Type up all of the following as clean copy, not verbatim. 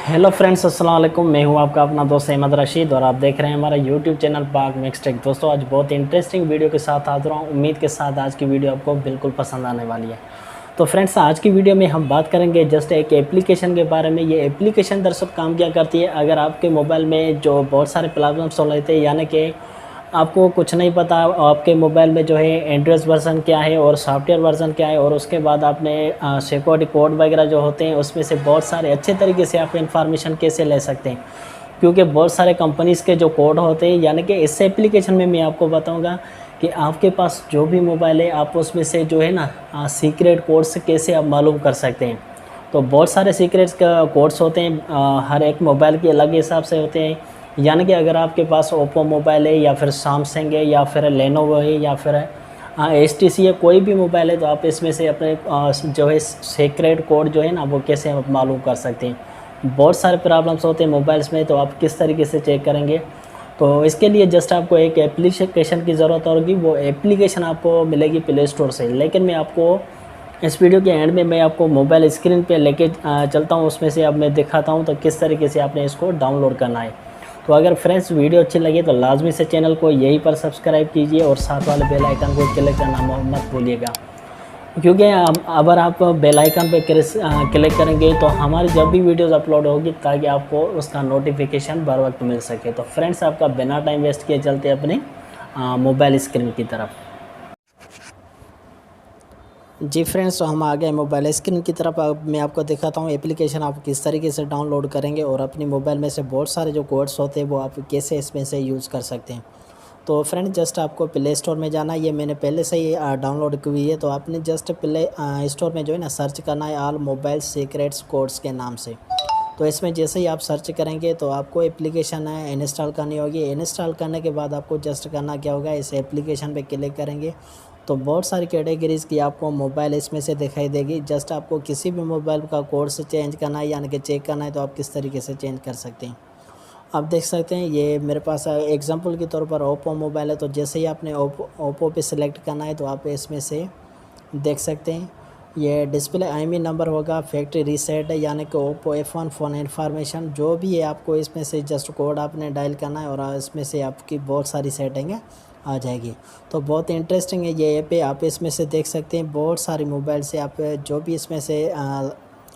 Hello friends, अस्सलाम वालेकुम। मैं हूं आपका अपना दोस्त अहमद रशीद और आप देख रहे हैं हमारा यूट्यूब चैनल पाक मिक्स टेक। दोस्तों, आज बहुत इंटरेस्टिंग वीडियो के साथ हाजिर हूं। उम्मीद के साथ आज की वीडियो आपको बिल्कुल पसंद आने वाली है। तो फ्रेंड्स, आज की वीडियो में हम बात करेंगे जस्ट एक एप्लीकेशन के बारे में। ये एप्लीकेशन दरअसल काम क्या करती है, अगर आपके मोबाइल में जो बहुत सारे प्रॉब्लम्स हो रहे थे, यानी कि आपको कुछ नहीं पता आपके मोबाइल में जो है एंड्रॉयड वर्जन क्या है और सॉफ्टवेयर वर्जन क्या है, और उसके बाद आपने सिक्योरिटी कोड वगैरह जो होते हैं उसमें से बहुत सारे अच्छे तरीके से आप इन्फॉर्मेशन कैसे ले सकते हैं, क्योंकि बहुत सारे कंपनीज़ के जो कोड होते हैं, यानी कि इस एप्लीकेशन में मैं आपको बताऊंगा कि आपके पास जो भी मोबाइल है आप उसमें से जो है ना सीक्रेट कोड्स कैसे आप मालूम कर सकते हैं। तो बहुत सारे सीक्रेट्स का कोड्स होते हैं, हर एक मोबाइल के अलग हिसाब से होते हैं। यानी कि अगर आपके पास ओप्पो मोबाइल है या फिर सैमसंग है या फिर लेनोवो है या फिर HTC है, कोई भी मोबाइल है, तो आप इसमें से अपने जो है सीक्रेट कोड जो है ना वो कैसे आप मालूम कर सकते हैं। बहुत सारे प्रॉब्लम्स होते हैं मोबाइल्स में, तो आप किस तरीके से चेक करेंगे। तो इसके लिए जस्ट आपको एक एप्लीकेशन की ज़रूरत होगी। वो एप्लीकेशन आपको मिलेगी प्ले स्टोर से, लेकिन मैं आपको इस वीडियो के एंड में मैं आपको मोबाइल स्क्रीन पे लेके चलता हूँ, उसमें से अब मैं दिखाता हूँ तो किस तरीके से आपने इसको डाउनलोड करना है। तो अगर फ्रेंड्स वीडियो अच्छी लगे तो लाजमी से चैनल को यहीं पर सब्सक्राइब कीजिए और साथ वाले बेल आइकन को क्लिक करना मत भूलिएगा, क्योंकि अगर आप बेल आइकन पर क्लिक करेंगे तो हमारी जब भी वीडियोस अपलोड होगी ताकि आपको उसका नोटिफिकेशन बर वक्त मिल सके। तो फ्रेंड्स, आपका बिना टाइम वेस्ट किए चलते अपने मोबाइल स्क्रीन की तरफ। जी फ्रेंड्स, तो हम आ गए मोबाइल स्क्रीन की तरफ। अब मैं आपको दिखाता हूँ एप्लीकेशन आप किस तरीके से डाउनलोड करेंगे और अपनी मोबाइल में से बहुत सारे जो कोड्स होते हैं वो आप कैसे इसमें से यूज़ कर सकते हैं। तो फ्रेंड, जस्ट आपको प्ले स्टोर में जाना है। ये मैंने पहले से ही डाउनलोड की हुई है। तो आपने जस्ट प्ले स्टोर में जो है ना सर्च करना है ऑल मोबाइल सीक्रेट्स कोड्स के नाम से। तो इसमें जैसे ही आप सर्च करेंगे तो आपको एप्लीकेशन है इंस्टॉल करनी होगी। इंस्टॉल करने के बाद आपको जस्ट करना क्या होगा, इस एप्लीकेशन पे क्लिक करेंगे तो बहुत सारी कैटेगरीज़ की आपको मोबाइल इसमें से दिखाई देगी। जस्ट आपको किसी भी मोबाइल का कोड से चेंज करना है, यानी कि चेक करना है, तो आप किस तरीके से चेंज कर सकते हैं। आप देख सकते हैं ये मेरे पास एग्जांपल के तौर पर ओप्पो मोबाइल है। तो जैसे ही आपने ओप्पो पे सिलेक्ट करना है तो आप इसमें से देख सकते हैं ये डिस्प्ले IMEI नंबर होगा, फैक्ट्री रीसेट है, यानी कि ओप्पो F1 फ़ोन इन्फॉर्मेशन जो भी है आपको इसमें से जस्ट कोड आपने डायल करना है और इसमें से आपकी बहुत सारी सेटिंग आ जाएगी। तो बहुत इंटरेस्टिंग है ये ऐप है। आप इसमें से देख सकते हैं बहुत सारी मोबाइल से आप जो भी इसमें से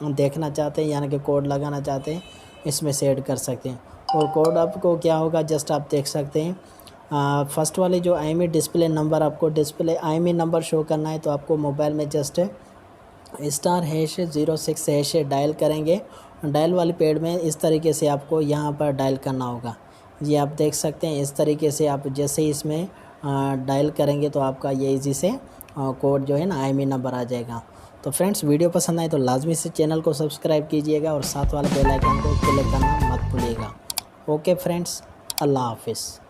देखना चाहते हैं, यानी कि कोड लगाना चाहते हैं, इसमें से ऐड कर सकते हैं। और कोड आपको क्या होगा, जस्ट आप देख सकते हैं फर्स्ट वाले जो IMEI डिस्प्ले नंबर, आपको डिस्प्ले IMEI नंबर शो करना है। तो आपको मोबाइल में जस्ट *#06# डायल करेंगे। डायल वाली पैड में इस तरीके से आपको यहाँ पर डायल करना होगा। ये आप देख सकते हैं इस तरीके से आप जैसे ही इसमें डायल करेंगे तो आपका ये इजी से कोड जो है ना IMEI नंबर आ जाएगा। तो फ्रेंड्स, वीडियो पसंद आए तो लाजमी से चैनल को सब्सक्राइब कीजिएगा और साथ वाले बेल आइकन को क्लिक करना मत भूलिएगा। ओके फ्रेंड्स, अल्लाह हाफिज़।